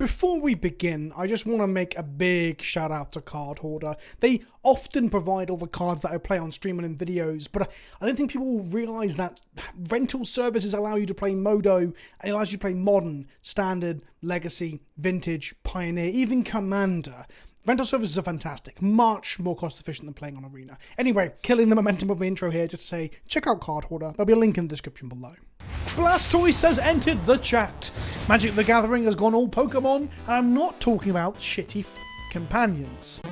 Before we begin, I just want to make a big shout out to Card Hoarder. They often provide all the cards that I play on stream and in videos, but I don't think people realize that rental services allow you to play Modo, and it allows you to play Modern, Standard, Legacy, Vintage, Pioneer, even Commander. Rental services are fantastic, much more cost efficient than playing on Arena. Anyway, killing the momentum of my intro here, just to say, check out Card Hoarder. There'll be a link in the description below. Blastoise has entered the chat. Magic the Gathering has gone all Pokemon, and I'm not talking about shitty companions.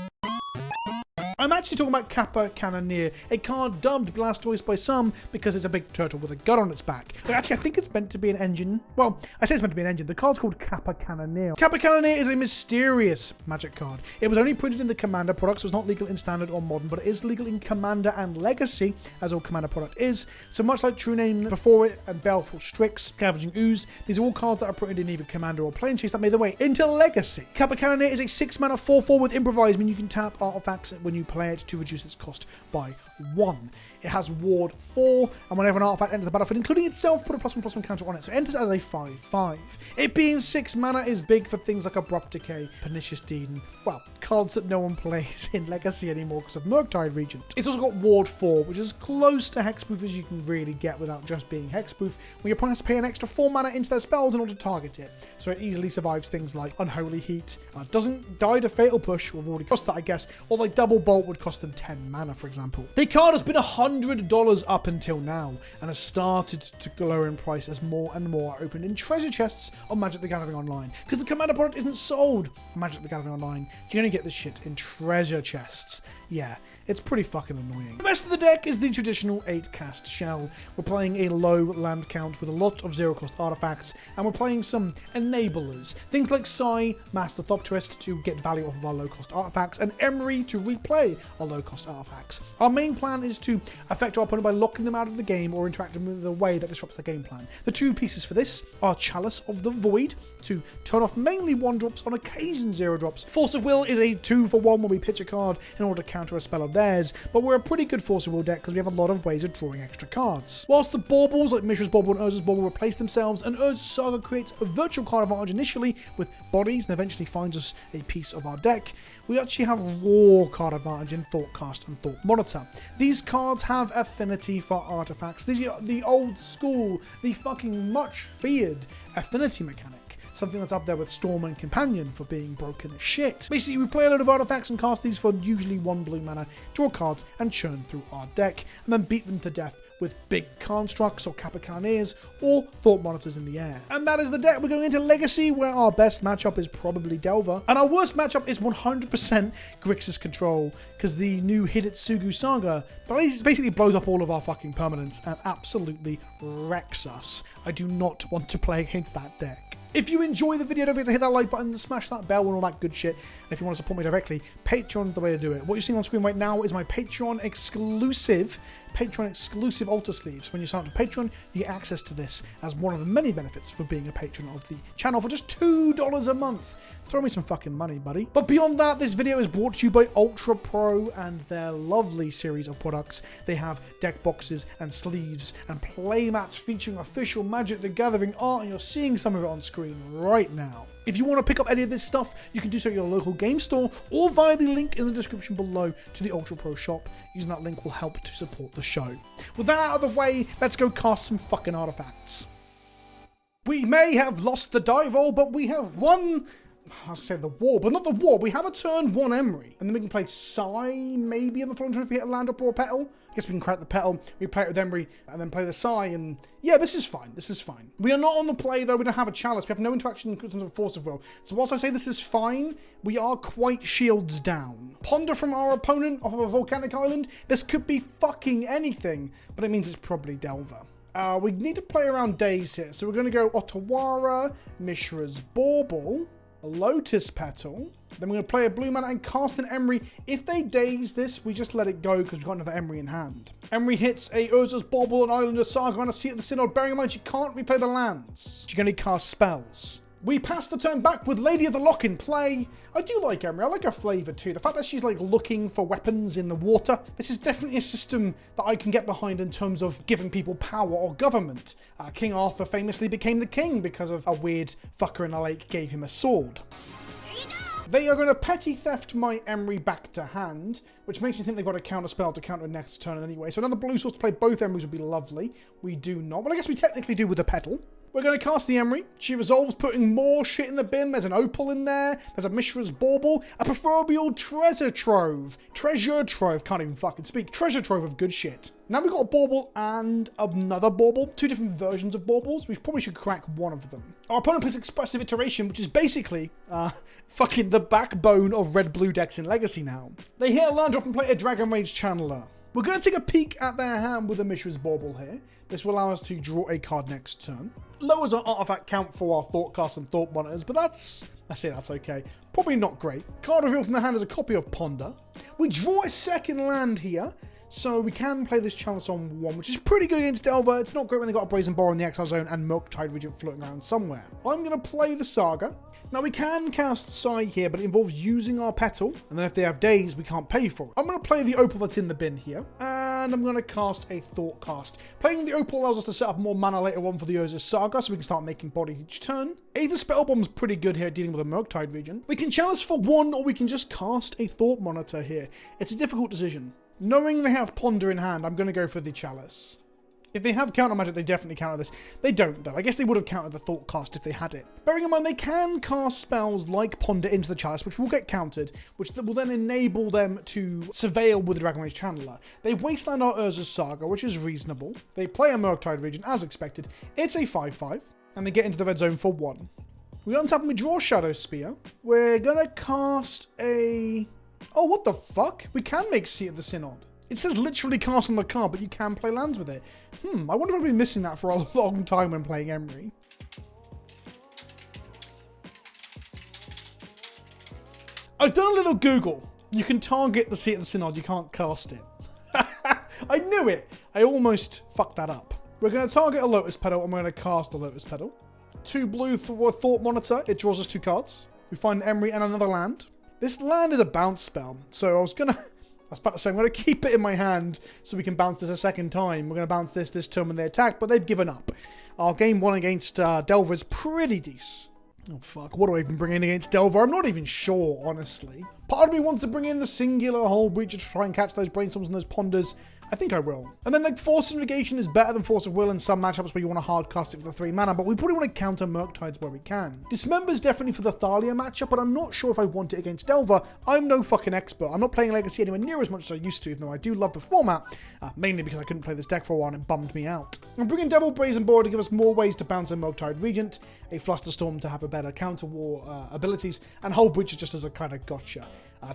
I'm actually talking about Kappa Cannoneer, a card dubbed Blastoise by some because it's a big turtle with a gun on its back. But actually, I think it's meant to be an engine. Well, I say it's meant to be an engine. The card's called Kappa Cannoneer. Kappa Cannoneer is a mysterious Magic card. It was only printed in the Commander product, so it's not legal in Standard or Modern, but it is legal in Commander and Legacy, as all Commander product is. So much like True Name before it and Baleful Strix, Scavenging Ooze, these are all cards that are printed in either Commander or Planechase that made their way into Legacy. Kappa Cannoneer is a 6-mana 4/4 with Improvise, meaning you can tap artifacts when you play it to reduce its cost by 1. It has Ward 4, and whenever an artifact enters the battlefield, including itself, put a +1/+1 counter on it. So it enters as a 5/5. It being 6 mana is big for things like Abrupt Decay, Pernicious Deed, and, well, cards that no one plays in Legacy anymore because of Murktide Regent. It's also got Ward 4, which is as close to Hexproof as you can really get without just being Hexproof, when your opponent has to pay an extra 4 mana into their spells in order to target it. So it easily survives things like Unholy Heat, doesn't die to Fatal Push, we've already cost that I guess, or like Double Bolt would cost them 10 mana for example. The card has been $100 up until now, and has started to lower in price as more and more are opened in treasure chests on Magic the Gathering Online. Because the Commander product isn't sold on Magic the Gathering Online, you only get this shit in treasure chests. Yeah, it's pretty fucking annoying. The rest of the deck is the traditional 8-cast shell. We're playing a low land count with a lot of zero-cost artifacts, and we're playing some enablers. Things like Sai, Master Thopterist to get value off of our low-cost artifacts, and Emery to replay our low-cost artifacts. Our main plan is to affect our opponent by locking them out of the game or interacting with them in a way that disrupts their game plan. The two pieces for this are Chalice of the Void to turn off mainly 1-drops, on occasion 0-drops. Force of Will is a 2-for-1 when we pitch a card in order to counter a spell of theirs, but we're a pretty good Force of Will deck because we have a lot of ways of drawing extra cards. Whilst the Baubles like Mishra's Bauble and Urza's Bauble replace themselves, and Urza's Saga creates a virtual card advantage initially with bodies and eventually finds us a piece of our deck, we actually have raw card advantage in Thoughtcast and Thought Monitor. These cards have affinity for artifacts. These are the old school, the fucking much feared affinity mechanic. Something that's up there with Storm and Companion for being broken as shit. Basically, we play a load of artifacts and cast these for usually 1 blue mana, draw cards, and churn through our deck, and then beat them to death with big Constructs or Kappa Cannoneers or Thought Monitors in the air. And that is the deck. We're going into Legacy, where our best matchup is probably Delver, and our worst matchup is 100% Grixis Control, because the new Hidetsugu Saga basically blows up all of our fucking permanents and absolutely wrecks us. I do not want to play against that deck. If you enjoy the video, don't forget to hit that like button, smash that bell and all that good shit. And if you want to support me directly, Patreon's the way to do it. What you're seeing on screen right now is my Patreon exclusive Altar Sleeves. When you sign up to Patreon, you get access to this as one of the many benefits for being a patron of the channel for just $2 a month. Throw me some fucking money, buddy. But beyond that, this video is brought to you by Ultra Pro and their lovely series of products. They have deck boxes and sleeves and playmats featuring official Magic the Gathering art, and you're seeing some of it on screen right now. If you want to pick up any of this stuff, you can do so at your local game store or via the link in the description below to the Ultra Pro shop. Using that link will help to support the show. With that out of the way, let's go cast some fucking artifacts. We may have lost the die roll, but we have won. I was going to say the war, but not the war. We have a turn 1 Emery. And then we can play Sai, maybe on the following turn if we hit a land up or a petal. I guess we can crack the petal, we play it with Emery, and then play the Sai, and yeah, this is fine. This is fine. We are not on the play, though. We don't have a Chalice. We have no interaction in terms of Force of Will. So whilst I say this is fine, we are quite shields down. Ponder from our opponent off of a volcanic island. This could be fucking anything, but it means it's probably Delver. We need to play around days here. So we're going to go Otawara, Mishra's Bauble, a Lotus Petal. Then we're going to play a blue mana and cast an Emery. If they daze this, we just let it go because we've got another Emery in hand. Emery hits a Urza's Bauble, an Islander Saga, and a Seat of the Synod. Bearing in mind she can't replay the lands. She can only cast spells. We pass the turn back with Lady of the Loch in play. I do like Emery. I like her flavour too. The fact that she's like looking for weapons in the water. This is definitely a system that I can get behind in terms of giving people power or government. King Arthur famously became the king because of a weird fucker in a lake gave him a sword. They are going to petty theft my Emery back to hand, which makes me think they've got a counter spell to counter next turn anyway. So another blue source to play both Emerys would be lovely. We do not. Well, I guess we technically do with the petal. We're going to cast the Emery. She resolves putting more shit in the bin. There's an opal in there. There's a Mishra's Bauble. A proverbial treasure trove. Treasure trove. Can't even fucking speak. Treasure trove of good shit. Now we've got a Bauble and another Bauble. Two different versions of Baubles. We probably should crack one of them. Our opponent plays Expressive Iteration, which is basically fucking the backbone of red-blue decks in Legacy now. They hit a land drop and play a Dragon Rage Channeler. We're going to take a peek at their hand with a Mishra's Bauble here. This will allow us to draw a card next turn. Lowers our artifact count for our Thoughtcast and Thought Monitors, but that's okay. Probably not great. Card revealed from the hand is a copy of Ponder. We draw a second land here, so we can play this chance on 1, which is pretty good against Delver. It's not great when they got a Brazen Borrower in the Exile Zone and Murktide Regent floating around somewhere. I'm going to play the Saga. Now we can cast Sai here, but it involves using our Petal, and then if they have days, we can't pay for it. I'm going to play the Opal that's in the bin here, and I'm going to cast a Thoughtcast. Playing the Opal allows us to set up more mana later on for the Urza's Saga, so we can start making bodies each turn. Aether Spellbomb's pretty good here at dealing with a Murktide Regent. We can chalice for 1, or we can just cast a Thought Monitor here. It's a difficult decision. Knowing they have Ponder in hand, I'm going to go for the Chalice. If they have counter magic, they definitely counter this. They don't, though. I guess they would have countered the Thoughtcast if they had it. Bearing in mind, they can cast spells like Ponder into the Chalice, which will get countered, which will then enable them to surveil with the Dragon Rage Channeler. They wasteland our Urza's Saga, which is reasonable. They play a Murktide Regent, as expected. It's a 5/5, and they get into the red zone for 1. We untap and we draw Shadow Spear. We're gonna cast a... Oh, what the fuck? We can make Seat of the Synod. It says literally cast on the card, but you can play lands with it. I wonder if I've been missing that for a long time when playing Emery. I've done a little Google. You can target the Seat of the Synod, you can't cast it. I knew it. I almost fucked that up. We're going to target a Lotus Petal, and we're going to cast a Lotus Petal. 2 blue for a Thought Monitor. It draws us 2 cards. We find Emery and another land. This land is a bounce spell, so I was about to say, I'm going to keep it in my hand so we can bounce this a second time. We're going to bounce this turn when they attack, but they've given up. Our game 1 against Delver is pretty decent. Oh fuck, what do I even bring in against Delver? I'm not even sure, honestly. Part of me wants to bring in the singular Hullbreacher to try and catch those Brainstorms and those Ponders. I think I will. And then like Force of Negation is better than Force of Will in some matchups where you want to hard cast it for the 3 mana, but we probably want to counter Murktides where we can. Dismember's definitely for the Thalia matchup, but I'm not sure if I want it against Delver. I'm no fucking expert. I'm not playing Legacy anywhere near as much as I used to, even though I do love the format, mainly because I couldn't play this deck for a while and it bummed me out. I'm bringing Devil Brazen Borrower to give us more ways to bounce a Murktide Regent, a Flusterstorm to have a better counter war abilities, and Hullbreacher just as a kind of gotcha.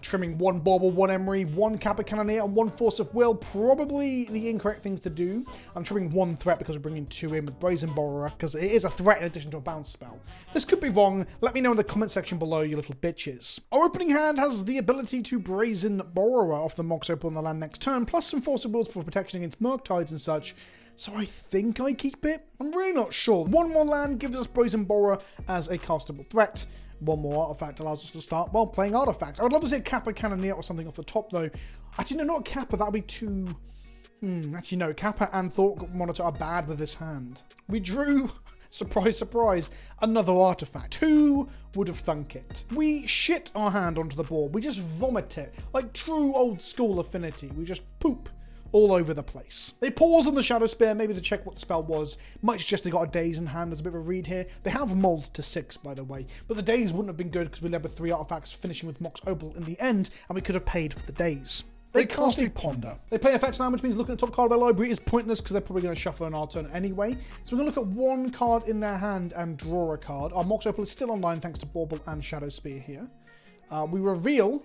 Trimming 1 Bauble, 1 Emery, 1 Kappa Cannoneer, and 1 Force of Will. Probably the incorrect things to do. I'm trimming 1 threat because we're bringing 2 in with Brazen Borrower, because it is a threat in addition to a bounce spell. This could be wrong. Let me know in the comment section below, you little bitches. Our opening hand has the ability to Brazen Borrower off the Mox Opal on the land next turn, plus some Force of Wills for protection against Murktides and such. So I think I keep it. I'm really not sure. 1 more land gives us Brazen Borrower as a castable threat. 1 more artifact allows us to start, well, playing artifacts. I would love to see a Kappa Cannoneer or something off the top, though. Actually, no, not Kappa. That would be too... Actually, no. Kappa and Thought Monitor are bad with this hand. We drew, surprise, surprise, another artifact. Who would have thunk it? We shit our hand onto the board. We just vomit it. Like true old school Affinity. We just poop all over the place. They pause on the Shadow Spear, maybe to check what the spell was. Might suggest they got a Daze in hand as a bit of a read here. They have mulled to 6, by the way, but the Daze wouldn't have been good because we led with 3 artifacts, finishing with Mox Opal in the end, and we could have paid for the Daze. They cast a Ponder. They play effects now, which means looking at the top card of their library is pointless because they're probably going to shuffle on our turn anyway. So we're going to look at 1 card in their hand and draw a card. Our Mox Opal is still online thanks to Bauble and Shadow Spear here. We reveal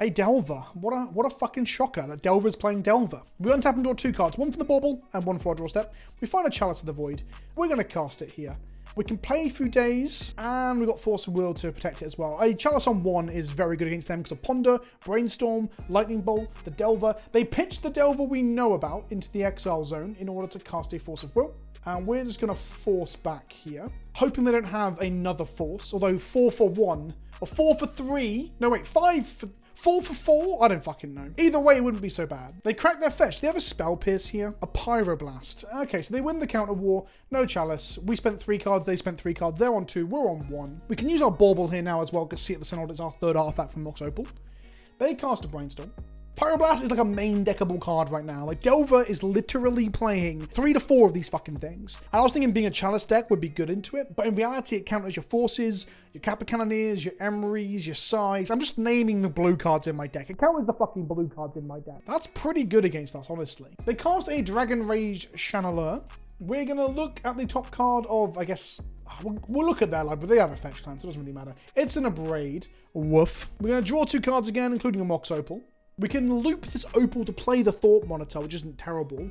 a Delver. What a fucking shocker that Delver is playing Delver. We untap and draw 2 cards, 1 for the Bauble and 1 for our draw step. We find a Chalice of the Void. We're going to cast it here. We can play through days, and we've got Force of Will to protect it as well. A Chalice on 1 is very good against them because of Ponder, Brainstorm, Lightning Bolt, the Delver. They pitched the Delver we know about into the Exile Zone in order to cast a Force of Will. And we're just going to force back here, hoping they don't have another force, although 4 for 1, or 4 for 3, no wait, 4 for 4? I don't fucking know. Either way, it wouldn't be so bad. They crack their fetch. They have a Spell Pierce here. A Pyroblast. Okay, so they win the counter war. No Chalice. We spent 3 cards. They spent 3 cards. They're on 2. We're on 1. We can use our Bauble here now as well, because see at the Synod, it's our 3rd artifact from Mox Opal. They cast a Brainstorm. Pyroblast is like a main deckable card right now. Like, Delver is literally playing 3 to 4 of these fucking things. And I was thinking being a Chalice deck would be good into it, but in reality, it counters your Forces, your Kappa Cannoneers, your Emeries, your Sighs. I'm just naming the blue cards in my deck. It counters the fucking blue cards in my deck. That's pretty good against us, honestly. They cast a Dragon Rage Channeler. We're going to look at the top card of, I guess, we'll look at their library, but they have a fetch time, so it doesn't really matter. It's an Abrade. Woof. We're going to draw 2 cards again, including a Mox Opal. We can loop this Opal to play the Thought Monitor, which isn't terrible.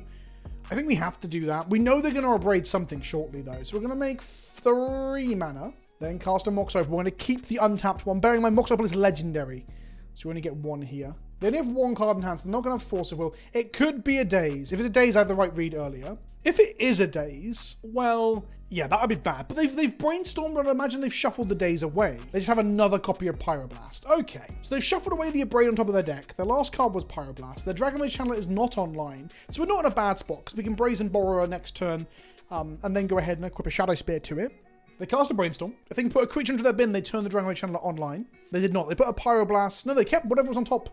I think we have to do that. We know they're going to Abrade something shortly, though. So we're going to make 3 mana, then cast a Mox Opal. We're going to keep the untapped one. Bearing in mind, Mox Opal is legendary. So we only get 1 here. They only have 1 card in hand, so they're not going to have Force of Will. It could be a Daze. If it's a Daze, I had the right read earlier. If it is a Daze, well, yeah, that would be bad. But they've brainstormed, and I imagine they've shuffled the Daze away. They just have another copy of Pyroblast. Okay, so they've shuffled away the Abrade on top of their deck. Their last card was Pyroblast. Their Dragon Rage Channeler is not online, so we're not in a bad spot, because we can Brazen Borrower next turn, and then go ahead and equip a Shadow Spear to it. They cast a Brainstorm. If they can put a creature into their bin, they turn the Dragon Rage Channeler online. They did not. They put a Pyroblast. No, they kept whatever was on top.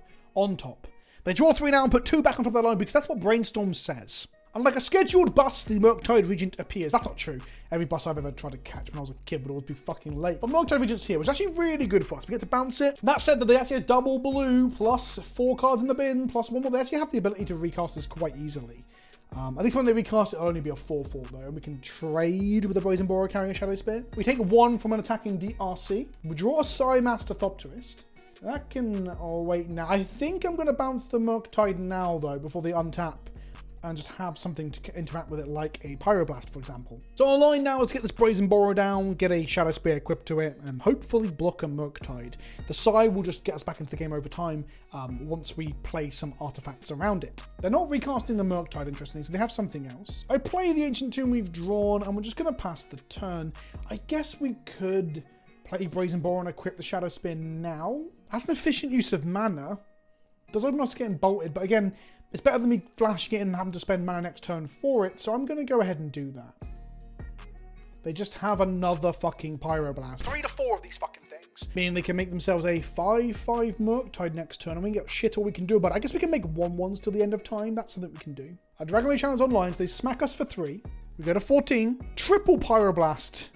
They draw 3 now and put 2 back on top of their line because that's what Brainstorm says. And like a scheduled bus, the Murktide Regent appears. That's not true. Every bus I've ever tried to catch when I was a kid would always be fucking late. But Murktide Regent's here, which is actually really good for us. We get to bounce it. That said, that they actually have double blue, plus 4 cards in the bin, plus 1 more. They actually have the ability to recast this quite easily. At least when they recast it, it'll only be a 4/4 though, and we can trade with a Brazen Borrower carrying a Shadow Spear. We take 1 from an attacking DRC. We draw a Psymaster Thopterist. That can... oh, wait, now. I think I'm going to bounce the Murktide now, though, before they untap. And just have something to interact with it, like a Pyroblast, for example. So online now, let's get this Brazen Borrower down, get a Shadow Spear equipped to it, and hopefully block a Murktide. The Psy will just get us back into the game over time, once we play some artifacts around it. They're not recasting the Murktide, interestingly, so they have something else. I play the Ancient Tomb we've drawn, and we're just going to pass the turn. I guess we could play Brazen Borrower and equip the Shadow Spear now. That's an efficient use of mana. Does open us getting bolted, but again, it's better than me flashing it and having to spend mana next turn for it, so I'm going to go ahead and do that. They just have another fucking Pyroblast. 3 to 4 of these fucking things. Meaning they can make themselves a 5/5 Murktide next turn, and we get shit all we can do about it. I guess we can make 1/1s till the end of time. That's something we can do. Our Dragon Rage Channel's online, so they smack us for 3. We go to 14. Triple Pyroblast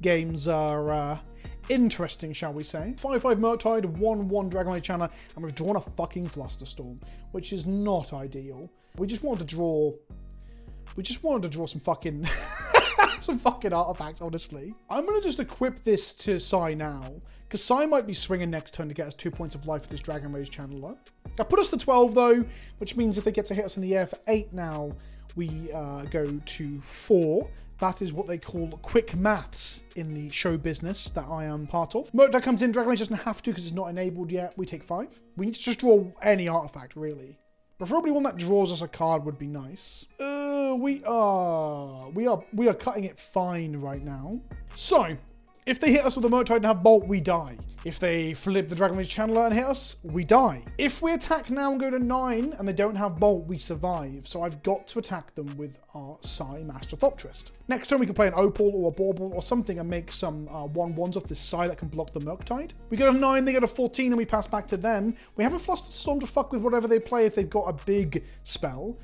games are... interesting, shall we say. 5/5 Murktide, 1/1 Dragon Rage Channeler, and we've drawn a fucking Flusterstorm, which is not ideal. We just wanted to draw some fucking some fucking artifacts, honestly. I'm gonna just equip this to Psy now, because Psy might be swinging next turn to get us 2 points of life for this Dragon Rage Channeler. That put us to 12 though, which means if they get to hit us in the air for 8 now, we go to 4. That is what they call quick maths in the show business that I am part of. Murktide comes in, Dragon Rage doesn't have to because it's not enabled yet. We take 5. We need to just draw any artifact, really. Preferably one that draws us a card would be nice. We are cutting it fine right now. So, if they hit us with a Murktide and have Bolt, we die. If they flip the Dragon Rage Channeler and hit us, we die. If we attack now and go to 9 and they don't have Bolt, we survive. So I've got to attack them with our Psymaster Thopterist. Next turn we can play an Opal or a Bauble or something and make some 1/1s off this Psy that can block the Murktide. We go to 9, they go to 14, and we pass back to them. We have a Flusterstorm to fuck with whatever they play if they've got a big spell.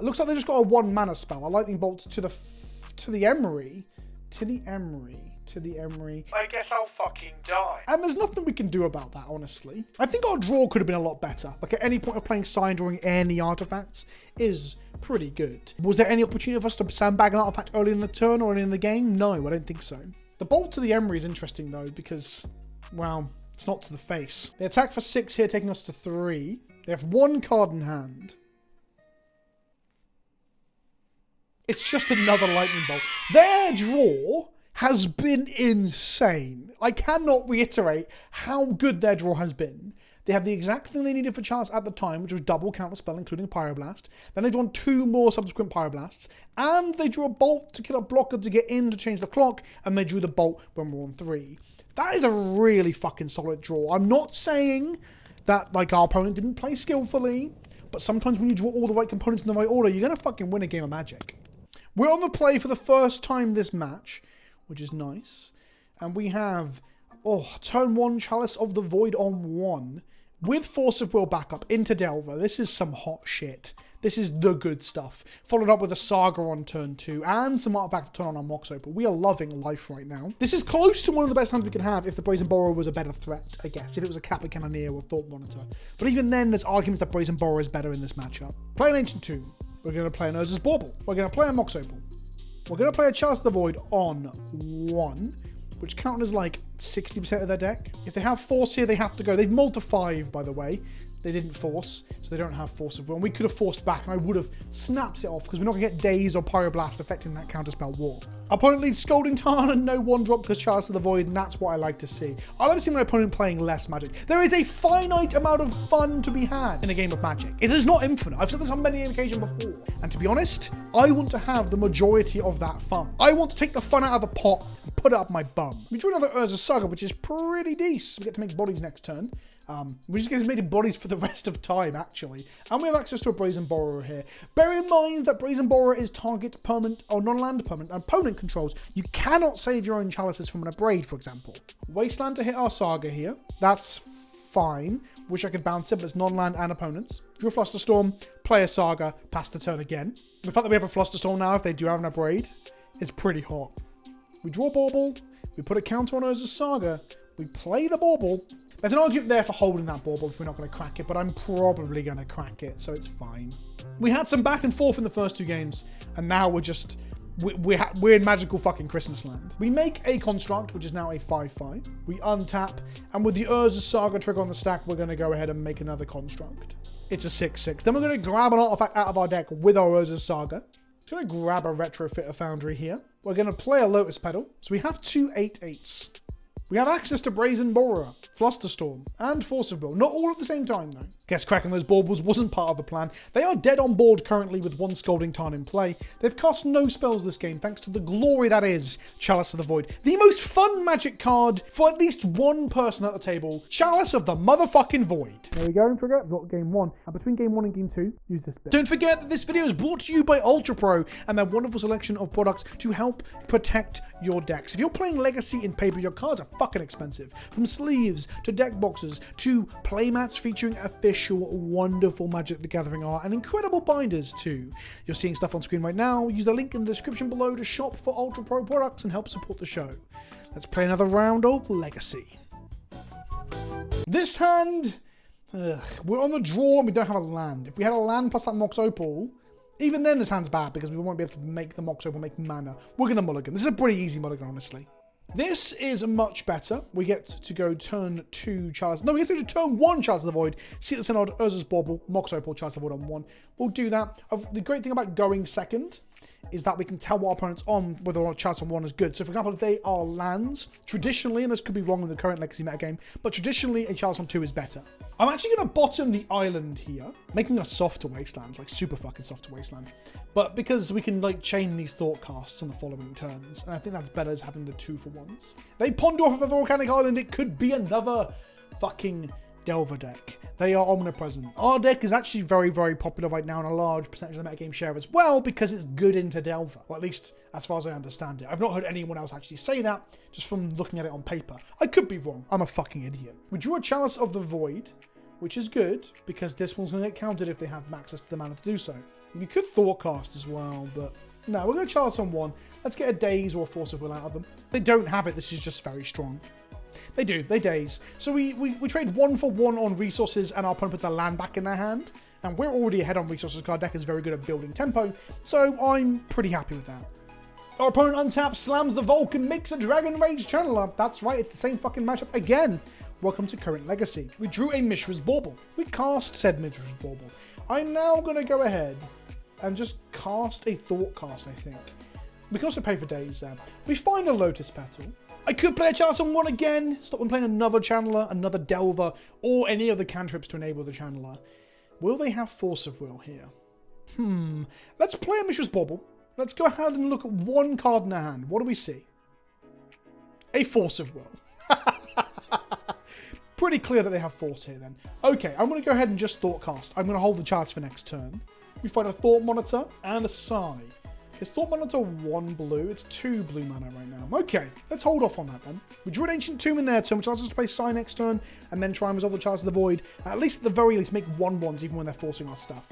Looks like they've just got a 1 mana spell. A Lightning Bolt to the Emery. To the Emery. I guess I'll fucking die. And there's nothing we can do about that, honestly. I think our draw could have been a lot better. Like, at any point of playing Psy and drawing any artifacts is pretty good. Was there any opportunity for us to sandbag an artifact early in the turn or early in the game? No, I don't think so. The Bolt to the Emery is interesting, though, because, well, it's not to the face. They attack for 6 here, taking us to 3. They have 1 card in hand. It's just another Lightning Bolt. Their draw has been insane. I cannot reiterate how good their draw has been. They have the exact thing they needed for Chalice at the time, which was double Counterspell, including Pyroblast. Then they drawn 2 more subsequent Pyroblasts. And they drew a Bolt to kill a blocker to get in to change the clock. And they drew the Bolt when we're on 3. That is a really fucking solid draw. I'm not saying that like our opponent didn't play skillfully. But sometimes when you draw all the right components in the right order, you're going to fucking win a game of Magic. We're on the play for the first time this match, which is nice. And we have, turn 1 Chalice of the Void on 1. With Force of Will backup into Delver. This is some hot shit. This is the good stuff. Followed up with a Saga on turn 2 and some Artifact to turn on our Mox Opal. We are loving life right now. This is close to one of the best hands we can have if the Brazen Borrower was a better threat, I guess. If it was a Kappa Cannoneer or Thought Monitor. But even then, there's arguments that Brazen Borrower is better in this matchup. Play an Ancient Tomb. We're going to play an Urza's Bauble. We're going to play a Mox Opal. We're going to play a Chalice of the Void on 1. Which counters like 60% of their deck. If they have Force here, they have to go. They've mulled to 5, by the way. They didn't force, so they don't have Force of Will. And we could have forced back, and I would have snapped it off, because we're not going to get Daze or Pyroblast affecting that Counterspell War. Opponent leads Scalding Tarn and no 1-drop because Chalice of the Void, and that's what I like to see. I like to see my opponent playing less Magic. There is a finite amount of fun to be had in a game of Magic. It is not infinite. I've said this on many occasions before. And to be honest, I want to have the majority of that fun. I want to take the fun out of the pot and put it up my bum. We drew another Urza Saga, which is pretty decent. We get to make bodies next turn. We're just going to make bodies for the rest of time, actually. And we have access to a Brazen Borrower here. Bear in mind that Brazen Borrower is target permanent or non-land permanent and opponent controls. You cannot save your own chalices from an Abrade, for example. Wasteland to hit our Saga here. That's fine. Wish I could bounce it, but it's non-land and opponents. Drew a Flusterstorm, play a Saga, pass the turn again. The fact that we have a Flusterstorm now, if they do have an Abrade, is pretty hot. We draw Bauble, we put a counter on Urza's Saga, we play the Bauble. There's an argument there for holding that Bauble if we're not going to crack it, but I'm probably going to crack it, so it's fine. We had some back and forth in the first 2 games, and now we're just... We're in magical fucking Christmas land. We make a construct, which is now a 5/5. We untap, and with the Urza Saga trigger on the stack, we're going to go ahead and make another construct. It's a 6/6. Then we're going to grab an artifact out of our deck with our Urza Saga. I'm going to grab a Retrofitter Foundry here. We're going to play a Lotus Petal. So we have 2 8/8s. We have access to Brazen Borrower, Flusterstorm, and Force of Will. Not all at the same time, though. Guess cracking those baubles wasn't part of the plan. They are dead on board currently with 1 Scalding Tarn in play. They've cast no spells this game, thanks to the glory that is Chalice of the Void. The most fun Magic card for at least one person at the table. Chalice of the motherfucking Void. There we go, don't forget, we've got game 1. And between game 1 and game 2, use this bit. Don't forget that this video is brought to you by Ultra Pro and their wonderful selection of products to help protect your decks. If you're playing Legacy in paper, your cards are fucking expensive. From sleeves to deck boxes to playmats featuring official wonderful Magic the Gathering art and incredible binders too. You're seeing stuff on screen right now. Use the link in the description below to shop for Ultra Pro products and help support the show. Let's play another round of Legacy. This hand, we're on the draw and we don't have a land. If we had a land plus that Mox Opal, even then this hand's bad because we won't be able to make the Mox Opal make mana. We're going to mulligan. This is a pretty easy mulligan, honestly. This is much better. We get to go turn 2 Chalice. No, we get to go to turn 1 Chalice of the Void. See the Synod, Urza's Bauble, Mox Opal, Chalice of the Void on 1. We'll do that. The great thing about going second is that we can tell what our opponent's on, whether or not Chalice on 1 is good. So, for example, if they are lands, traditionally, and this could be wrong in the current Legacy metagame, but traditionally, a Chalice on 2 is better. I'm actually going to bottom the island here, making a softer wasteland, like super fucking softer wasteland. But because we can like chain these thought casts on the following turns, and I think that's better as having the 2-for-1s. They ponder off of a volcanic island, it could be another fucking Delver deck. They are omnipresent. Our deck is actually very, very popular right now, and a large percentage of the metagame share as well, because it's good into Delver. Or at least, as far as I understand it. I've not heard anyone else actually say that, just from looking at it on paper. I could be wrong. I'm a fucking idiot. We drew a Chalice of the Void, which is good, because this one's going to get countered if they have access to the mana to do so. You could Thoughtcast as well, but no, we're going to Chalice on 1. Let's get a Daze or a Force of Will out of them. If they don't have it, this is just very strong. They do, they Daze. So we trade 1-for-1 on resources and our opponent puts a land back in their hand. And we're already ahead on resources because our deck is very good at building tempo. So I'm pretty happy with that. Our opponent untaps, slams the Vulcan, makes a Dragon Rage Channeler. That's right, it's the same fucking matchup again. Welcome to current Legacy. We drew a Mishra's Bauble. We cast said Mishra's Bauble. I'm now going to go ahead and just cast a Thoughtcast, I think. We can also pay for days there. We find a Lotus Petal. I could play a Chalice on 1 again, stop them playing another Channeler, another Delver, or any other cantrips to enable the Channeler. Will they have Force of Will here? Let's play a Mishra's Bauble. Let's go ahead and look at 1 card in their hand. What do we see? A Force of Will. Pretty clear that they have Force here then. Okay, I'm going to go ahead and just Thought Cast. I'm going to hold the Chalice for next turn. We find a Thought Monitor and a Sai. Is Thought Monitor 1 blue? It's 2 blue mana right now. Okay, let's hold off on that then. We drew an Ancient Tomb in their turn, which allows us to play Sai next turn, and then try and resolve the Chalice of the Void. At least at the very least, make 1/1s even when they're forcing our stuff.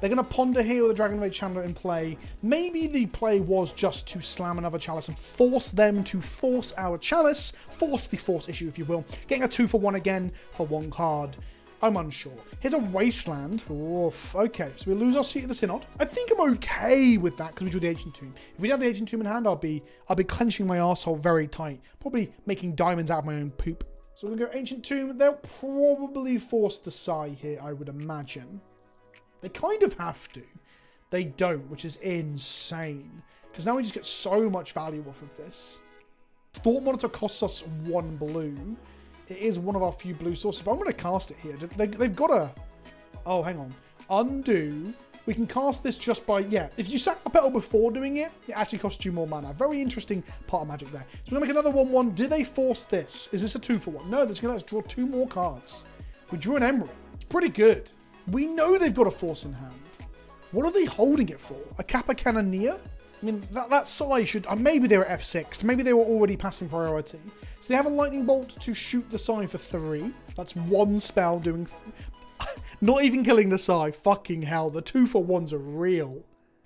They're going to Ponder here with the Dragon Rage Chandler in play. Maybe the play was just to slam another Chalice and force them to force our Chalice. Force the Force issue, if you will. Getting a 2-for-1 again for 1 card. I'm unsure. Here's a Wasteland. Oof. Okay, so we lose our seat at the Synod. I think I'm okay with that because we drew the Ancient Tomb. If we didn't have the Ancient Tomb in hand, I'll be clenching my arsehole very tight. Probably making diamonds out of my own poop. So we're going to go Ancient Tomb. They'll probably force the Sai here, I would imagine. They kind of have to. They don't, which is insane. Because now we just get so much value off of this. Thought Monitor costs us 1 blue. It is one of our few blue sources, but I'm going to cast it here. They've got a... Oh, hang on. Undo. We can cast this just by... Yeah, if you sack a petal before doing it, it actually costs you more mana. Very interesting part of Magic there. So we're going to make another 1/1. Do they force this? Is this a 2-for-1? No, that's going to let us draw 2 more cards. We drew an Emry. It's pretty good. We know they've got a Force in hand. What are they holding it for? A Kappa Cannoneer? I mean, that size should... maybe they were F6. Maybe they were already passing priority. So they have a Lightning Bolt to shoot the Sai for 3. That's 1 spell doing... Not even killing the Sai. Fucking hell. The 2-for-1s are real.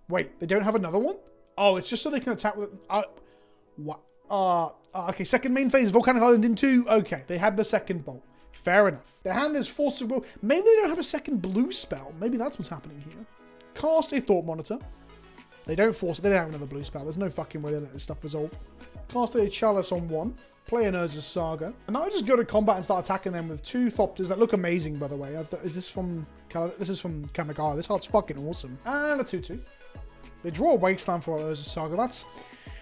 Wait, they don't have another one? Oh, it's just so they can attack with... what? Okay, second main phase, Volcanic Island in 2. Okay, they had the second bolt. Fair enough. Their hand is Force of Will. Maybe they don't have a second blue spell. Maybe that's what's happening here. Cast a Thought Monitor. They don't force it. They don't have another blue spell. There's no fucking way they let this stuff resolve. Cast a Chalice on 1. Play an Urza's Saga. And now I just go to combat and start attacking them with 2 Thopters that look amazing, by the way. Is this from... This is from Kamigawa. This card's fucking awesome. And a 2/2. They draw a Wasteland for Urza's Saga.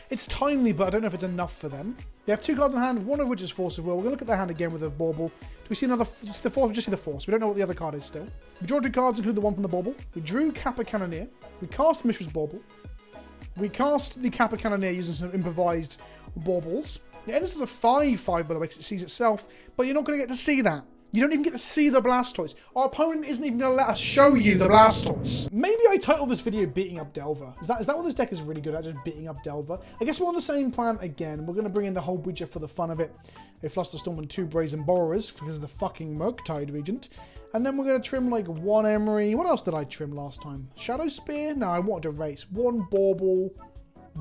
It's timely, but I don't know if it's enough for them. They have 2 cards in hand, one of which is Force of Will. We're going to look at their hand again with a Bauble. Do we see another... Just the Force? We just see the Force. We don't know what the other card is still. We draw 2 cards, include the one from the Bauble. We drew Kappa Cannoneer. We cast Mishra's Bauble. We cast the Kappa Cannoneer using some improvised baubles. Yeah, this is a 5/5, by the way, because it sees itself. But you're not going to get to see that. You don't even get to see the Blastoise. Our opponent isn't even going to let us show you the Blastoise. Maybe I titled this video Beating Up Delver. Is that what this deck is really good at, just beating up Delver? I guess we're on the same plan again. We're going to bring in the whole Breacher for the fun of it. A Flusterstorm and 2 Brazen Borrowers because of the fucking Murktide Regent. And then we're going to trim like 1 Emry. What else did I trim last time? Shadow Spear? No, I wanted to race. 1 Bauble.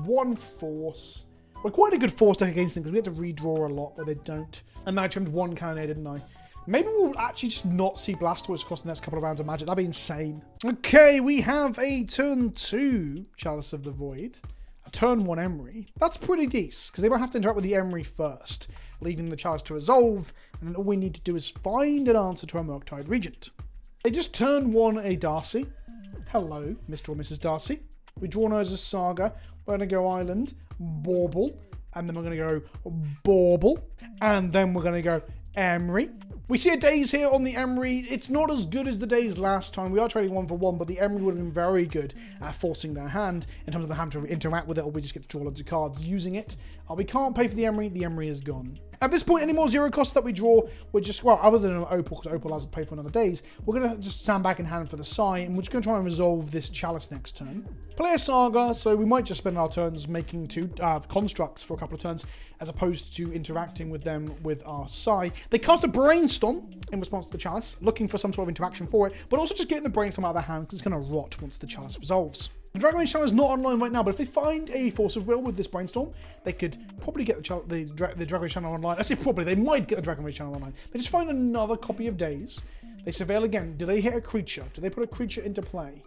1 Force. We're quite a good Force deck against them because we have to redraw a lot where they don't. And then I trimmed 1 Cannoneer, didn't I? Maybe we'll actually just not see Blastoise across the next couple of rounds of Magic. That'd be insane. Okay, we have a turn 2 Chalice of the Void. A turn 1 Emry. That's pretty decent, because they won't have to interact with the Emry first, leaving the Chalice to resolve, and then all we need to do is find an answer to our Murktide Regent. They just turn 1 a Darcy. Hello, Mr. or Mrs. Darcy. We draw an Urza's Saga. We're going to go Island, Bauble, and then we're going to go Bauble, and then we're going to go Emry. We see a Daze here on the Emry. It's not as good as the Daze last time. We are trading 1-for-1, but the Emry would have been very good at forcing their hand in terms of the hand to interact with it, or we just get to draw loads of cards using it. We can't pay for the Emry is gone. At this point, any more 0 costs that we draw, we're just, well, other than an Opal, because Opal allows us to pay for another Daze, we're going to just stand back in hand for the Sai, and we're just going to try and resolve this Chalice next turn. Play a Saga, so we might just spend our turns making 2 constructs for a couple of turns, as opposed to interacting with them with our Sai. They cast a Brainstorm in response to the Chalice, looking for some sort of interaction for it, but also just getting the Brainstorm out of their hand, because it's going to rot once the Chalice resolves. The Dragon Rage Channel is not online right now, but if they find a Force of Will with this Brainstorm, they could probably get the Dragon Rage Channel online. I say probably, they might get the Dragon Rage Channel online. They just find another copy of Daze. They surveil again. Do they hit a creature? Do they put a creature into play?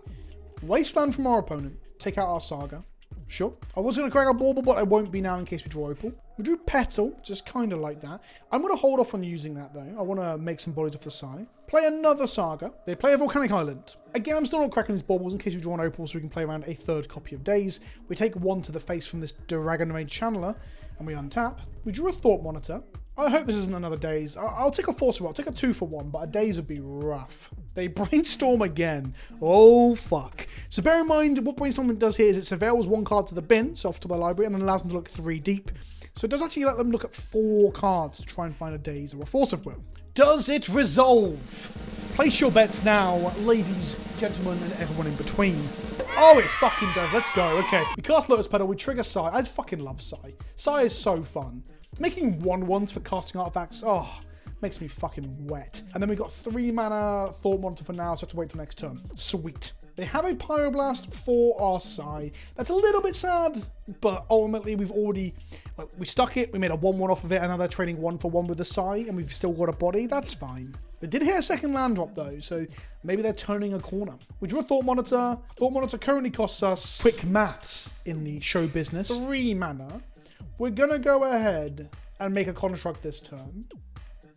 Wasteland from our opponent. Take out our Saga. Sure. I was going to crack a Bauble, but I won't be now in case we draw Opal. We drew Petal, just kind of like that. I'm going to hold off on using that, though. I want to make some bodies off the side. Play another Saga. They play a Volcanic Island. Again, I'm still not cracking these Baubles in case we draw an Opal, so we can play around a third copy of Daze. We take one to the face from this Dragon Rage Channeler, and we untap. We drew a Thought Monitor. I hope this isn't another Daze. I'll take a Force of Will. I'll take a 2 for 1, but a Daze would be rough. They Brainstorm again. Oh, fuck. So bear in mind, what Brainstorming does here is it surveils one card to the bin, so off to the library, and then allows them to look 3 deep. So it does actually let them look at 4 cards to try and find a Daze or a Force of Will. Does it resolve? Place your bets now, ladies, gentlemen, and everyone in between. Oh, it fucking does. Let's go. Okay. We cast Lotus Petal. We trigger Sai. I fucking love Sai. Sai is so fun. Making 1/1s for casting artifacts, oh, makes me fucking wet. And then we got 3 mana Thought Monitor for now, so I have to wait till next turn. Sweet. They have a Pyroblast for our Sai. That's a little bit sad, but ultimately we've already, like, we stuck it, we made a 1/1 off of it, and now they're trading 1 for 1 with the Sai, and we've still got a body. That's fine. They did hit a second land drop though, so maybe they're turning a corner. We drew a Thought Monitor. Thought Monitor currently costs us, quick maths in the show business, 3 mana. We're gonna go ahead and make a construct this turn.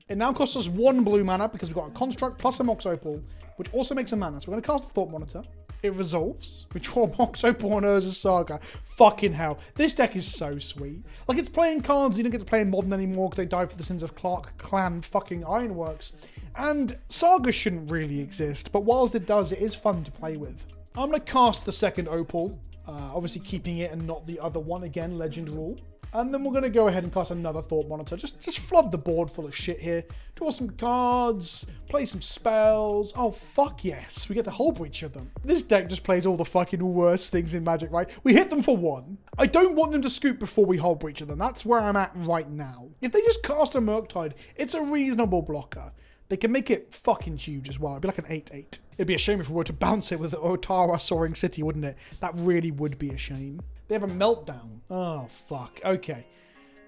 It now costs us 1 blue mana because we've got a construct plus a Mox Opal, which also makes a mana. So we're gonna cast the Thought Monitor. It resolves. We draw Mox Opal on Urza's Saga. Fucking hell. This deck is so sweet. Like, it's playing cards you don't get to play in Modern anymore because they died for the sins of Clark Clan fucking Ironworks. And Saga shouldn't really exist, but whilst it does, it is fun to play with. I'm gonna cast the second Opal, obviously keeping it and not the other one. Again, Legend rule. And then we're going to go ahead and cast another Thought Monitor. Just flood the board full of shit here. Draw some cards. Play some spells. Oh, fuck yes. We get the Hull Breach of them. This deck just plays all the fucking worst things in Magic, right? We hit them for 1. I don't want them to scoop before we Hull Breach of them. That's where I'm at right now. If they just cast a Murktide, it's a reasonable blocker. They can make it fucking huge as well. It'd be like an 8/8. It'd be a shame if we were to bounce it with Otara Soaring City, wouldn't it? That really would be a shame. They have a Meltdown. Oh, fuck. Okay.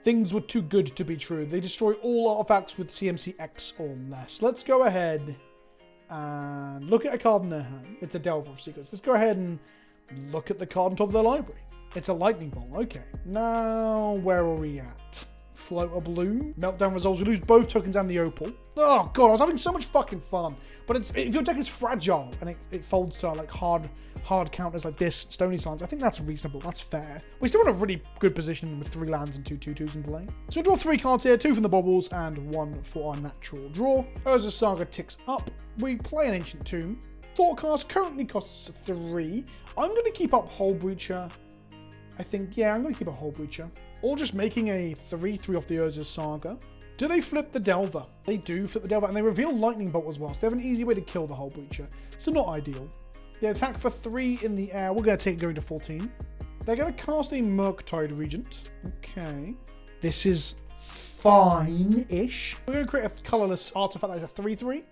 Things were too good to be true. They destroy all artifacts with CMC X or less. Let's go ahead and look at a card in their hand. It's a Delver of Secrets. Let's go ahead and look at the card on top of their library. It's a Lightning Bolt. Okay. Now, where are we at? Float a blue. Meltdown resolves. We lose both tokens and the Opal. Oh, God. I was having so much fucking fun. But if your deck is fragile and it folds to, like, hard counters like this, Stony Sands, I think that's reasonable. That's fair. We're still in a really good position with 3 lands and 2 2/2s in play. So we draw 3 cards here, 2 from the Baubles and 1 for our natural draw. Urza's Saga ticks up. We play an Ancient Tomb. Thoughtcast currently costs 3. I'm going to keep up Hull Breacher. I think, yeah, I'm going to keep a Hull Breacher. Or just making a 3/3 off the Urza's Saga. Do they flip the Delver? They do flip the Delver, and they reveal Lightning Bolt as well, so they have an easy way to kill the Hull Breacher. So not ideal. They attack for 3 in the air. We're going to take it going to 14. They're going to cast a Murktide Regent. Okay. This is fine-ish. We're going to create a colorless artifact that is a 3/3.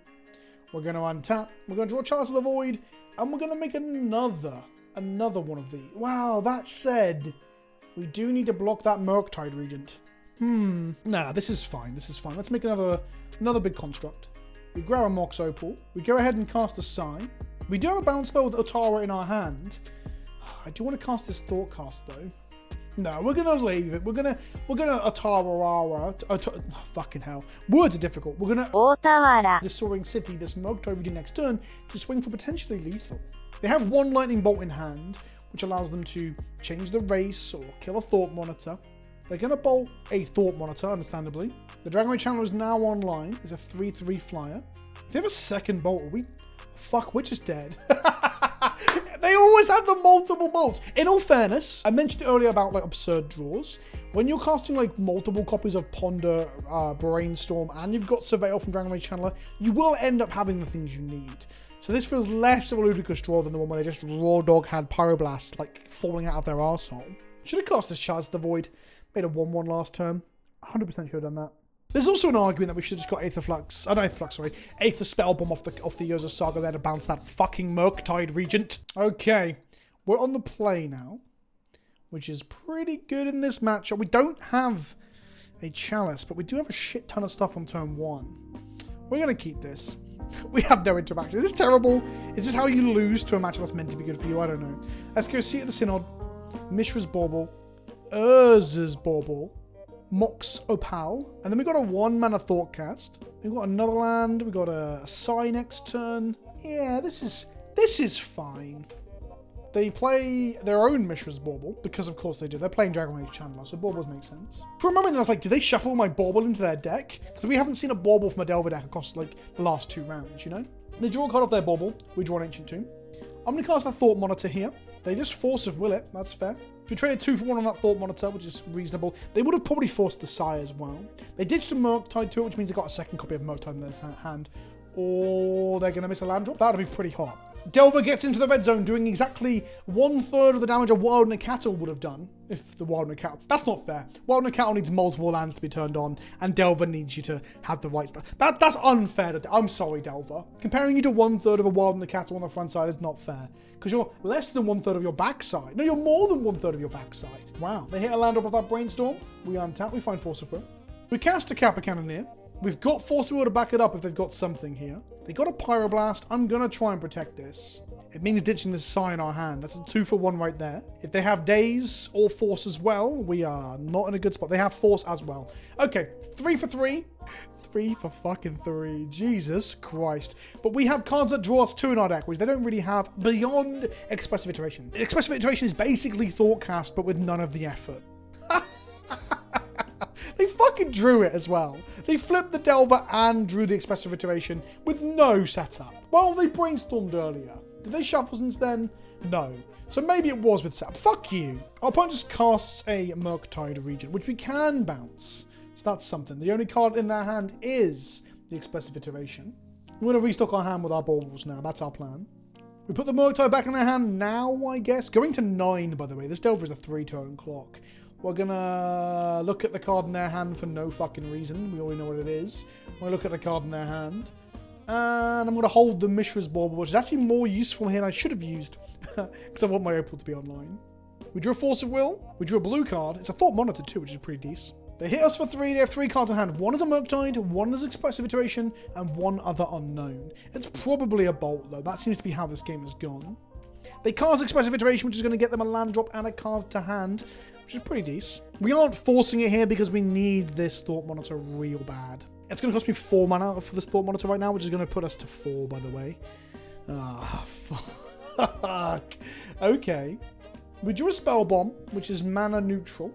We're going to untap. We're going to draw Chalice of the Void, and we're going to make another one of these. Wow, that said, we do need to block that Murktide Regent. Nah, this is fine. This is fine. Let's make another big construct. We grab a Mox Opal. We go ahead and cast a Sai. We do have a bounce spell with Otara in our hand. I do want to cast this Thoughtcast though. No, we're gonna leave it. We're gonna Otara. Fucking hell. Words are difficult. We're gonna Otara. The Soaring City, this Murktide Regent next turn to swing for potentially lethal. They have 1 Lightning Bolt in hand, which allows them to change the race or kill a Thought Monitor. They're going to bolt a Thought Monitor, understandably. The Dragon Rage Channel is now online. It's a 3/3 flyer. If they have a second bolt, are we... Fuck, Witch is dead. They always have the multiple bolts. In all fairness, I mentioned earlier about, like, absurd draws. When you're casting, like, multiple copies of Ponder, Brainstorm, and you've got Surveil from Dragon Rage Channeler, you will end up having the things you need. So this feels less of a ludicrous draw than the one where they just raw dog had Pyroblast, like, falling out of their arsehole. Should have cast this Chalice of the Void. Made a 1/1 last turn. 100% should have done that. There's also an argument that we should have just got Aether Flux. Not Aether Flux, sorry. Aether Spellbomb off the Urza's Saga there to bounce that fucking Murktide Regent. Okay. We're on the play now, which is pretty good in this matchup. We don't have a Chalice, but we do have a shit ton of stuff on turn 1. We're going to keep this. We have no interaction. Is this terrible? Is this how you lose to a matchup that's meant to be good for you? I don't know. Let's go see at the Synod. Mishra's Bauble, Urza's Bauble, Mox Opal, and then we got a 1-mana Thoughtcast. We've got another land. We got a Psy next turn. Yeah, this is fine. They play their own Mishra's Bauble, because of course they do. They're playing Dragon Age Chandler, so Baubles make sense. For a moment I was like, did they shuffle my Bauble into their deck? Because we haven't seen a Bauble from a Delver deck across like the last 2 rounds, you know? They draw a card off their Bauble. We draw an Ancient Tomb. I'm going to cast a Thought Monitor here. They just Force of Will it. That's fair. If we traded 2 for 1 on that Thought Monitor, which is reasonable, they would have probably forced the Psy as well. They ditched a Murktide to it, which means they got a second copy of Murktide in their hand. Or they're going to miss a land drop. That would be pretty hot. Delver gets into the red zone, doing exactly 1/3 of the damage a Wild Nacatl would have done. If the Wild Nacatl... That's not fair. Wild Nacatl needs multiple lands to be turned on, and Delver needs you to have the right stuff. That's unfair. I'm sorry, Delver. Comparing you to 1/3 of a Wild Nacatl on the front side is not fair. Because you're less than 1/3 of your backside. No, you're more than 1/3 of your backside. Wow. They hit a land drop of that Brainstorm. We untap. We find Force of Will. We cast a Kappa Cannoneer. We've got Force of Will to back it up if they've got something here. They got a Pyroblast. I'm going to try and protect this. It means ditching this Psy in our hand. That's a 2 for 1 right there. If they have Daze or Force as well, we are not in a good spot. They have Force as well. Okay, 3 for 3. 3 for fucking 3. Jesus Christ. But we have cards that draw us 2 in our deck, which they don't really have beyond Expressive Iteration. Expressive Iteration is basically Thoughtcast, but with none of the effort. They fucking drew it as well. They flipped the Delver and drew the Expressive Iteration with no setup. Well, they brainstormed earlier. Did they shuffle since then? No. So maybe it was with setup. Fuck you. Our opponent just casts a Murktide Regent, which we can bounce. So that's something. The only card in their hand is the Expressive Iteration. We're going to restock our hand with our Baubles now. That's our plan. We put the Murktide back in their hand now, I guess. Going to 9, by the way. This Delver is a 3-turn clock. We're going to look at the card in their hand for no fucking reason. We already know what it is. We're going to look at the card in their hand. And I'm going to hold the Mishra's Bauble, which is actually more useful here than I should have used. Because I want my Opal to be online. We drew a Force of Will. We drew a blue card. It's a Thought Monitor too, which is pretty decent. They hit us for 3. They have 3 cards in hand. 1 is a Murktide, 1 is Expressive Iteration, and 1 other unknown. It's probably a Bolt, though. That seems to be how this game has gone. They cast Expressive Iteration, which is going to get them a land drop and a card to hand, which is pretty decent. We aren't forcing it here because we need this Thought Monitor real bad. It's going to cost me 4 mana for this Thought Monitor right now, which is going to put us to 4, by the way. Ah, fuck. Okay. We drew a Spell Bomb, which is mana neutral.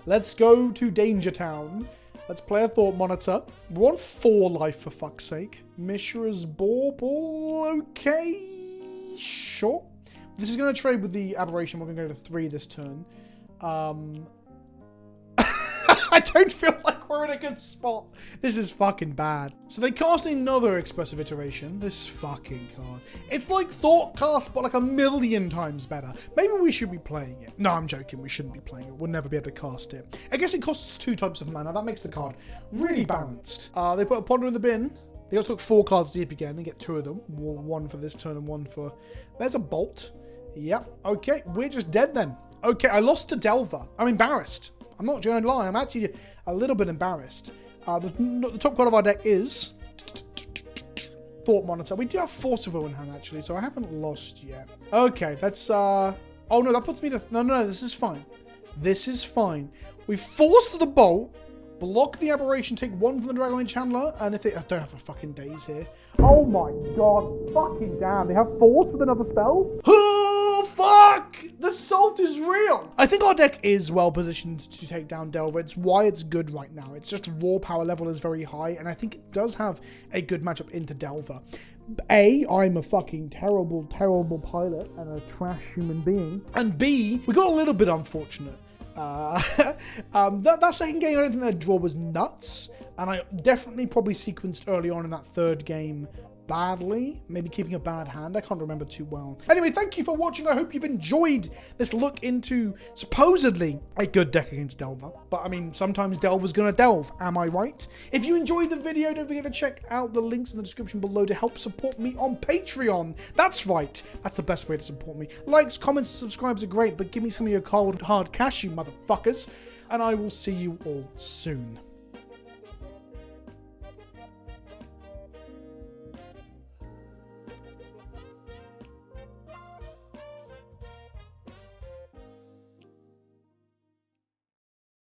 Let's go to Danger Town. Let's play a Thought Monitor. We're on 4 life, for fuck's sake. Mishra's Bauble. Okay. Sure. This is going to trade with the Aberration. We're going to go to 3 this turn. I don't feel like we're in a good spot. This is fucking bad. So they cast another Expressive Iteration. This fucking card. It's like Thoughtcast, but like 1,000,000 times better. Maybe we should be playing it. No, I'm joking. We shouldn't be playing it. We'll never be able to cast it. I guess it costs 2 types of mana. That makes the card really balanced. They put a Ponder in the bin. They got to look 4 cards deep again and get 2 of them. 1 for this turn and 1 for... There's a Bolt. Yep. Okay. We're just dead then. Okay. I lost to Delver. I'm embarrassed. I'm not going to lie. I'm actually a little bit embarrassed. The top card of our deck is Thought Monitor. We do have Force of Will in hand, actually, so I haven't lost yet. Okay, let's... Oh, no, that puts me to... No, this is fine. This is fine. We force the Bolt, block the Aberration, take 1 from the Dragon Age Chandler, and if they... I don't have a fucking Daze here. Oh my god. Fucking damn. They have Force with another spell? Oh, fuck! The salt is real! I think our deck is well positioned to take down Delver. It's why it's good right now. It's just raw power level is very high, and I think it does have a good matchup into Delver. A, I'm a fucking terrible, terrible pilot and a trash human being. And B, we got a little bit unfortunate. That second game, I don't think their draw was nuts, and I definitely probably sequenced early on in that 3rd game badly, maybe keeping a bad hand. I can't remember too well. Anyway, thank you for watching. I hope you've enjoyed this look into supposedly a good deck against Delver. But I mean, sometimes Delver's gonna delve, am I right? If you enjoyed the video, don't forget to check out the links in the description below to help support me on Patreon. That's right, that's the best way to support me. Likes, comments, subscribes are great, but give me some of your cold hard cash, you motherfuckers. And I will see you all soon.